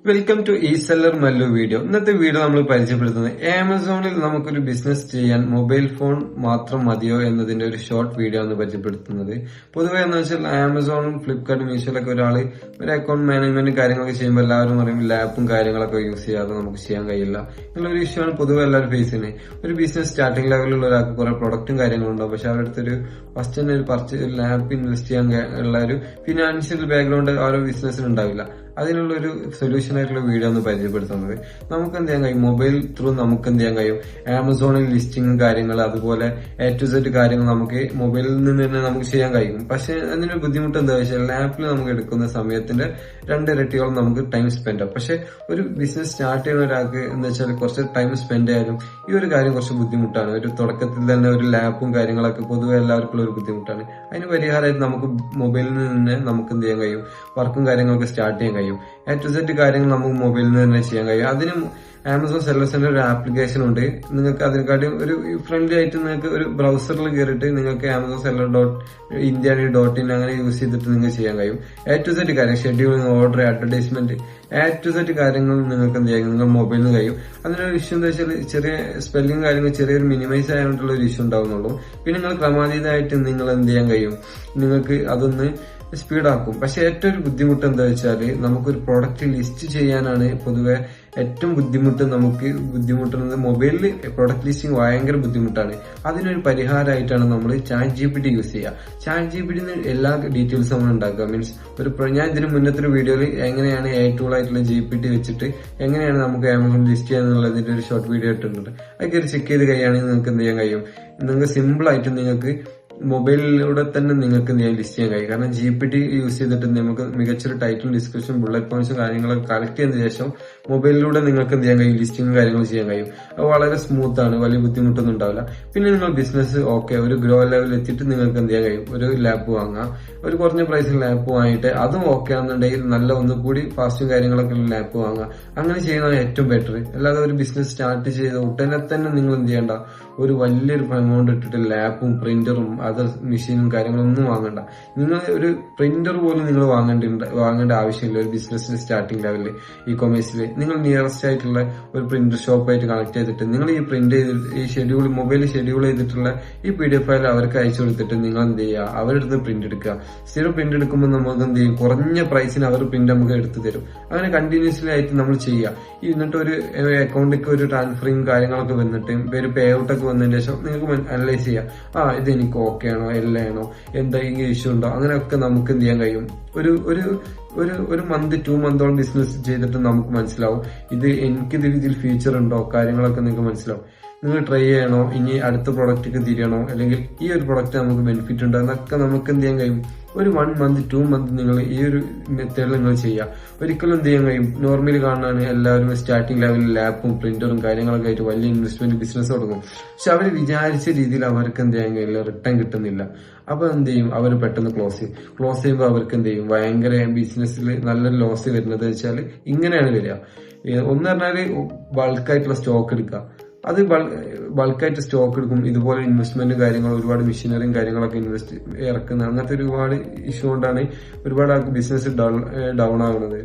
Welcome to e seller Mallu video. ഇന്നത്തെ video നമ്മൾ പരിചയപ്പെടുത്തുന്നത് ആമസോണിൽ നമുക്കൊരു ബിസിനസ് ചെയ്യാൻ മൊബൈൽ ഫോൺ മാത്രം മതിയോ എന്നതിന്റെ ഒരു ഷോർട്ട് വീഡിയോ ആണ് പരിചയപ്പെടുത്തുന്നത്. പൊതുവെ എന്ന് വെച്ചാൽ ആമസോണും ഫ്ലിപ്കാർട്ടും മീഷോയിലൊക്കെ ഒരാൾ ഒരു അക്കൗണ്ട് മാനേജ്മെന്റ് കാര്യങ്ങളൊക്കെ ചെയ്യുമ്പോൾ എല്ലാവരും പറയും ലാപ്പും കാര്യങ്ങളൊക്കെ യൂസ് ചെയ്യാതെ നമുക്ക് ചെയ്യാൻ കഴിയില്ല എന്നുള്ളൊരു ഇഷ്യൂ ആണ് പൊതുവെ എല്ലാവരും ഫേസ് ചെയ്യുന്നത്. ഒരു ബിസിനസ് സ്റ്റാർട്ടിംഗ് ലെവലിലുള്ള ഒരാൾക്ക് കുറെ പ്രൊഡക്റ്റും കാര്യങ്ങളും ഉണ്ടാവും. പക്ഷെ അവരുടെ അടുത്തൊരു ഫസ്റ്റ് തന്നെ ഒരു ലാപ്പ് ഇൻവെസ്റ്റ് ചെയ്യാൻ ഉള്ള ഒരു ഫിനാൻഷ്യൽ ബാക്ക്ഗ്രൗണ്ട് ആ ഒരു ബിസിനസ്സിന് ഉണ്ടാവില്ല. അതിനുള്ള ഒരു സൊല്യൂഷൻ ആയിട്ടുള്ള വീഡിയോ ഒന്ന് പരിചയപ്പെടുത്തുന്നത്. നമുക്ക് എന്ത് ചെയ്യാൻ കഴിയും, മൊബൈൽ ത്രൂ നമുക്ക് എന്ത് ചെയ്യാൻ കഴിയും, ആമസോണിൽ ലിസ്റ്റിംഗ് കാര്യങ്ങൾ അതുപോലെ A to Z കാര്യങ്ങൾ നമുക്ക് മൊബൈലിൽ നിന്ന് തന്നെ നമുക്ക് ചെയ്യാൻ കഴിയും. പക്ഷെ അതിനൊരു ബുദ്ധിമുട്ട് എന്താ വെച്ചാൽ ലാപ്പിൽ നമുക്ക് എടുക്കുന്ന സമയത്തിന്റെ 2 ഇരട്ടിയോളം നമുക്ക് ടൈം സ്പെൻഡ് ആവും. പക്ഷെ ഒരു ബിസിനസ് സ്റ്റാർട്ട് ചെയ്യുന്ന ഒരാൾക്ക് എന്താ വെച്ചാൽ കുറച്ച് ടൈം സ്പെൻഡ് ആയാലും ഈ ഒരു കാര്യം കുറച്ച് ബുദ്ധിമുട്ടാണ്. ഒരു തുടക്കത്തിൽ തന്നെ ഒരു ലാപ്പും കാര്യങ്ങളൊക്കെ പൊതുവെ എല്ലാവർക്കും ഒരു ബുദ്ധിമുട്ടാണ്. അതിന് പരിഹാരമായിട്ട് നമുക്ക് മൊബൈലിൽ നിന്ന് നമുക്ക് എന്ത് ചെയ്യാൻ കഴിയും, വർക്കും കാര്യങ്ങളൊക്കെ സ്റ്റാർട്ട് ചെയ്യാൻ കഴിയും. A to Z കാര്യങ്ങൾ നമുക്ക് മൊബൈലിൽ നിന്ന് തന്നെ ചെയ്യാൻ കഴിയും. അതിനും ആമസോൺ സെല്ലേഴ്സിന്റെ ഒരു ആപ്ലിക്കേഷൻ ഉണ്ട്. നിങ്ങൾക്ക് അതിനെക്കാട്ടി ഒരു ഫ്രണ്ട്ലി ആയിട്ട് നിങ്ങൾക്ക് ഒരു ബ്രൗസറിൽ കയറിയിട്ട് നിങ്ങൾക്ക് ആമസോൺ സെല്ലർ .in അങ്ങനെ യൂസ് ചെയ്തിട്ട് നിങ്ങൾക്ക് ചെയ്യാൻ കഴിയും. A to Z കാര്യം, scheduling, order, advertisement, A to Z കാര്യങ്ങൾ നിങ്ങൾക്ക് എന്ത് ചെയ്യാം, നിങ്ങൾ മൊബൈലിൽ നിന്ന് കഴിയും. അതിനൊരു ഇഷ്യൂ എന്താ വെച്ചാൽ ചെറിയ സ്പെല്ലിംഗ് കാര്യങ്ങൾ ചെറിയൊരു മിനിമൈസ് ആയിട്ടുള്ള ഒരു ഇഷ്യൂ ഉണ്ടാവുന്നുള്ളൂ. പിന്നെ നിങ്ങൾ ക്രമാതീതമായിട്ട് നിങ്ങൾ എന്ത് ചെയ്യാൻ കഴിയും, നിങ്ങൾക്ക് അതൊന്ന് സ്പീഡാക്കും. പക്ഷെ ഏറ്റവും ഒരു ബുദ്ധിമുട്ട് എന്താ വെച്ചാല് നമുക്കൊരു പ്രൊഡക്റ്റ് ലിസ്റ്റ് ചെയ്യാനാണ് പൊതുവെ ഏറ്റവും ബുദ്ധിമുട്ടുന്നത്. മൊബൈലിൽ പ്രൊഡക്റ്റ് ലിസ്റ്റിംഗ് ഭയങ്കര ബുദ്ധിമുട്ടാണ്. അതിനൊരു പരിഹാരമായിട്ടാണ് നമ്മൾ ChatGPT യൂസ് ചെയ്യുക. ChatGPT എല്ലാ ഡീറ്റെയിൽസും നമ്മൾ ഉണ്ടാക്കുക. മീൻസ് ഞാൻ ഇതിന് മുന്നത്തെ ഒരു വീഡിയോയിൽ എങ്ങനെയാണ് AI ടൂൾ ആയിട്ടുള്ള GPT വെച്ചിട്ട് എങ്ങനെയാണ് നമുക്ക് ആമസോൺ ലിസ്റ്റ് ചെയ്യാന്നുള്ളതിന്റെ ഒരു ഷോർട്ട് വീഡിയോ ഇട്ടിട്ടുണ്ട്. അതൊക്കെ ചെക്ക് ചെയ്ത് കഴിയുകയാണെങ്കിൽ നിങ്ങൾക്ക് എന്ത് ചെയ്യാൻ കഴിയും, നിങ്ങൾക്ക് സിമ്പിൾ ആയിട്ട് നിങ്ങൾക്ക് മൊബൈലിലൂടെ തന്നെ നിങ്ങൾക്ക് ലിസ്റ്റ് ചെയ്യാൻ കഴിയും. കാരണം GPT യൂസ് ചെയ്തിട്ട് നമുക്ക് മികച്ചൊരു ടൈറ്റിൽ, ഡിസ്ക്രിപ്ഷൻ, ബുള്ളറ്റ് പോയിന്റ്സും കാര്യങ്ങളൊക്കെ കളക്ട് ചെയ്തതിനു ശേഷം മൊബൈലിലൂടെ നിങ്ങൾക്ക് എന്ത് ചെയ്യാൻ കഴിയും, ലിസ്റ്റിംഗ് കാര്യങ്ങൾ ചെയ്യാൻ കഴിയും. അത് വളരെ സ്മൂത്ത് ആണ്, വലിയ ബുദ്ധിമുട്ടൊന്നും ഉണ്ടാവില്ല. പിന്നെ നിങ്ങൾ ബിസിനസ് ഒരു ഗ്രോ ലെവലിൽ എത്തിയിട്ട് നിങ്ങൾക്ക് എന്ത് ചെയ്യാൻ കഴിയും, ഒരു ലാപ്പ് വാങ്ങാം. ഒരു കുറഞ്ഞ പ്രൈസിൽ ലാപ്പ് വാങ്ങിയിട്ട് അതും ഓക്കെ ആണെന്നുണ്ടെങ്കിൽ നല്ല ഒന്നുകൂടി ഫാസ്റ്റും കാര്യങ്ങളൊക്കെ ഉള്ള ലാപ്പ് വാങ്ങാം. അങ്ങനെ ചെയ്യുന്നതാണ് ഏറ്റവും ബെറ്റർ. അല്ലാതെ ഒരു ബിസിനസ് സ്റ്റാർട്ട് ചെയ്ത് ഉടനെ തന്നെ നിങ്ങൾ എന്ത് ചെയ്യേണ്ട, ഒരു വലിയൊരു എമൗണ്ട് ഇട്ടിട്ട് ലാപ്പും പ്രിന്ററും അതർ മെഷീനും കാര്യങ്ങളൊന്നും വാങ്ങണ്ട. നിങ്ങൾ ഒരു പ്രിന്റർ പോലും നിങ്ങൾ വാങ്ങേണ്ട ആവശ്യമില്ല. ഒരു ബിസിനസ് സ്റ്റാർട്ടിംഗ് ലെവലിൽ ഇ കൊമേഴ്സിൽ നിങ്ങൾ നിയറസ്റ്റ് ആയിട്ടുള്ള ഒരു പ്രിന്റർ ഷോപ്പായിട്ട് കണക്ട് ചെയ്തിട്ട് നിങ്ങൾ ഈ പ്രിന്റ് ചെയ്തിട്ട് ഈ മൊബൈലിൽ ഷെഡ്യൂൾ ചെയ്തിട്ടുള്ള ഈ PDF ഫയൽ അവർക്ക് അയച്ചു കൊടുത്തിട്ട് നിങ്ങൾ എന്ത് ചെയ്യുക, അവരെടുത്ത് പ്രിന്റ് എടുക്കുക. സ്ഥിരം പ്രിന്റ് എടുക്കുമ്പോൾ നമുക്ക് എന്ത് ചെയ്യും, കുറഞ്ഞ പ്രൈസിന് അവർ പ്രിന്റ് നമുക്ക് എടുത്തു തരും. അങ്ങനെ കണ്ടിന്യൂസ്ലി ആയിട്ട് നമ്മൾ ചെയ്യുക. എന്നിട്ട് ഒരു അക്കൗണ്ടിലേക്ക് ഒരു ട്രാൻസ്ഫറിങ് കാര്യങ്ങളൊക്കെ വന്നിട്ട് ഒരു പേ ഔട്ട് ഒക്കെ വന്നതിന് ശേഷം നിങ്ങൾക്ക് അനലൈസ് ചെയ്യാം, ഇത് എനിക്ക് ഓക്കെ ആണോ, എല്ലാണോ, എന്തെങ്കിലും ഇഷ്യൂ ഉണ്ടോ, അങ്ങനെയൊക്കെ നമുക്ക് എന്ത് ചെയ്യാൻ കഴിയും. ഒരു മന്ത് 2 മന്തോളം ബിസിനസ് ചെയ്തിട്ട് നമുക്ക് മനസ്സിലാവും എനിക്കിത് ഇതിൽ ഫീച്ചർ ഉണ്ടോ, കാര്യങ്ങളൊക്കെ നിങ്ങൾക്ക് മനസ്സിലാവും. നിങ്ങൾ ട്രൈ ചെയ്യണോ, ഇനി അടുത്ത പ്രൊഡക്റ്റിക്ക് തിരിയണോ, അല്ലെങ്കിൽ ഈ ഒരു പ്രൊഡക്റ്റ് നമുക്ക് ബെനിഫിറ്റ് ഉണ്ടോ എന്നൊക്കെ നമുക്ക് എന്ത് ചെയ്യാൻ കഴിയും. ഒരു 1 മന്ത് 2 മന്ത് നിങ്ങൾ ഈ ഒരു മെത്തേഡിൽ നിങ്ങൾ ചെയ്യുക. ഒരിക്കലും എന്ത് ചെയ്യാൻ കഴിയും, നോർമലി കാണാൻ എല്ലാവരും സ്റ്റാർട്ടിംഗ് ലെവലിൽ ലാപ്പും പ്രിന്ററും കാര്യങ്ങളൊക്കെ ആയിട്ട് വലിയ ഇൻവെസ്റ്റ്മെന്റ് ബിസിനസ് തുടങ്ങും. പക്ഷെ അവർ വിചാരിച്ച രീതിയിൽ അവർക്ക് എന്ത് ചെയ്യാൻ കഴിയില്ല, റിട്ടേൺ കിട്ടുന്നില്ല. അപ്പൊ എന്ത് ചെയ്യും, അവർ പെട്ടെന്ന് ക്ലോസ് ചെയ്യുമ്പോൾ അവർക്ക് എന്ത് ചെയ്യും, ഭയങ്കര ബിസിനസ്സിൽ നല്ലൊരു ലോസ് വരുന്നത് വെച്ചാൽ ഇങ്ങനെയാണ് വരിക. ഒന്ന് പറഞ്ഞാല് ബൾക്കായിട്ടുള്ള സ്റ്റോക്ക് എടുക്കുക. അത് ബൾക്കായിട്ട് സ്റ്റോക്ക് എടുക്കും. ഇതുപോലെ ഇൻവെസ്റ്റ്മെന്റ് കാര്യങ്ങൾ, ഒരുപാട് മെഷീനറിയും കാര്യങ്ങളൊക്കെ ഇറക്കുന്ന അങ്ങനത്തെ ഒരുപാട് ഇഷ്യൂ കൊണ്ടാണ് ഒരുപാട് ആൾക്ക് ബിസിനസ് ഡൗൺ ആകുന്നത്.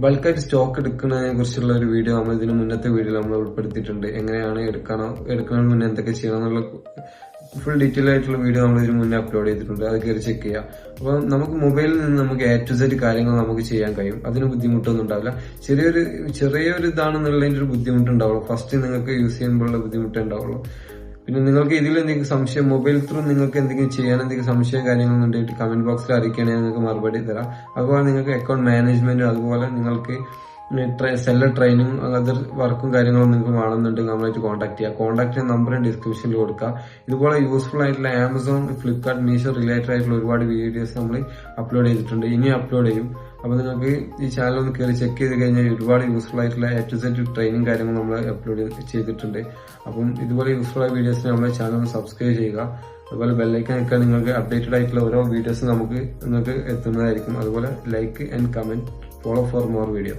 ബൾക്കായിട്ട് സ്റ്റോക്ക് എടുക്കുന്നതിനെ കുറിച്ചുള്ള ഒരു വീഡിയോ നമ്മൾ ഇതിന് മുന്നത്തെ വീഡിയോയിൽ നമ്മൾ ഉൾപ്പെടുത്തിയിട്ടുണ്ട്. എങ്ങനെയാണ് എടുക്കണമെന്ന് മുന്നേ എന്തൊക്കെ ചെയ്യണം എന്നുള്ള ഫുൾ ഡീറ്റെയിൽ ആയിട്ടുള്ള വീഡിയോ നമ്മൾ ഇതിന് മുന്നേ അപ്ലോഡ് ചെയ്തിട്ടുണ്ട്. അത് കയറി ചെക്ക് ചെയ്യുക. അപ്പൊ നമുക്ക് മൊബൈലിൽ നിന്ന് നമുക്ക് A to Z കാര്യങ്ങൾ നമുക്ക് ചെയ്യാൻ കഴിയും. അതിന് ബുദ്ധിമുട്ടൊന്നും ഉണ്ടാവില്ല. ചെറിയൊരു ഇതാണെന്നുള്ളതിന്റെ ഒരു ബുദ്ധിമുട്ടുണ്ടാവുള്ളൂ. ഫസ്റ്റ് നിങ്ങൾക്ക് യൂസ് ചെയ്യുമ്പോഴുള്ള ബുദ്ധിമുട്ടേ ഉണ്ടാവുള്ളൂ. പിന്നെ നിങ്ങൾക്ക് ഇതിൽ എന്തെങ്കിലും സംശയം, മൊബൈൽ ത്രൂ നിങ്ങൾക്ക് എന്തെങ്കിലും ചെയ്യാൻ എന്തെങ്കിലും സംശയം കാര്യങ്ങളുണ്ടെങ്കിൽ കമന്റ് ബോക്സിൽ അറിയിക്കുകയാണെങ്കിൽ നിങ്ങൾക്ക് മറുപടി തരാം. അതുപോലെ നിങ്ങൾക്ക് അക്കൗണ്ട് മാനേജ്മെന്റ്, അതുപോലെ നിങ്ങൾക്ക് സെല്ലർ ട്രെയിനിങ്, അതർ വർക്കും കാര്യങ്ങളും നിങ്ങൾക്ക് വേണമെന്നുണ്ടെങ്കിൽ നമ്മളായിട്ട് കോൺടാക്ട് ചെയ്യുക. കോൺടാക്ട് നമ്പർ ഡിസ്ക്രിപ്ഷനിൽ കൊടുക്കുക. ഇതുപോലെ യൂസ്ഫുൾ ആയിട്ടുള്ള ആമസോൺ, ഫ്ലിപ്കാർട്ട്, മീഷോ റിലേറ്റഡ് ആയിട്ടുള്ള ഒരുപാട് വീഡിയോസ് നമ്മൾ അപ്ലോഡ് ചെയ്തിട്ടുണ്ട്, ഇനി അപ്ലോഡ് ചെയ്യും. അപ്പൊ നിങ്ങൾക്ക് ഈ ചാനൽ ഒന്ന് കയറി ചെക്ക് ചെയ്ത് കഴിഞ്ഞാൽ ഒരുപാട് യൂസ്ഫുൾ ആയിട്ടുള്ള A to Z ട്രെയിനിങ് കാര്യങ്ങൾ നമ്മൾ അപ്ലോഡ് ചെയ്തിട്ടുണ്ട്. അപ്പം ഇതുപോലെ യൂസ്ഫുൾ ആയ വീഡിയോസിന് നമ്മുടെ ചാനൽ സബ്സ്ക്രൈബ് ചെയ്യുക. അതുപോലെ ബെല്ലൈക്കൻ ഒക്കെ നിങ്ങൾക്ക് അപ്ഡേറ്റഡ് ആയിട്ടുള്ള ഓരോ വീഡിയോസ് നിങ്ങൾക്ക് എത്തുന്നതായിരിക്കും. അതുപോലെ like and comment, follow for more video.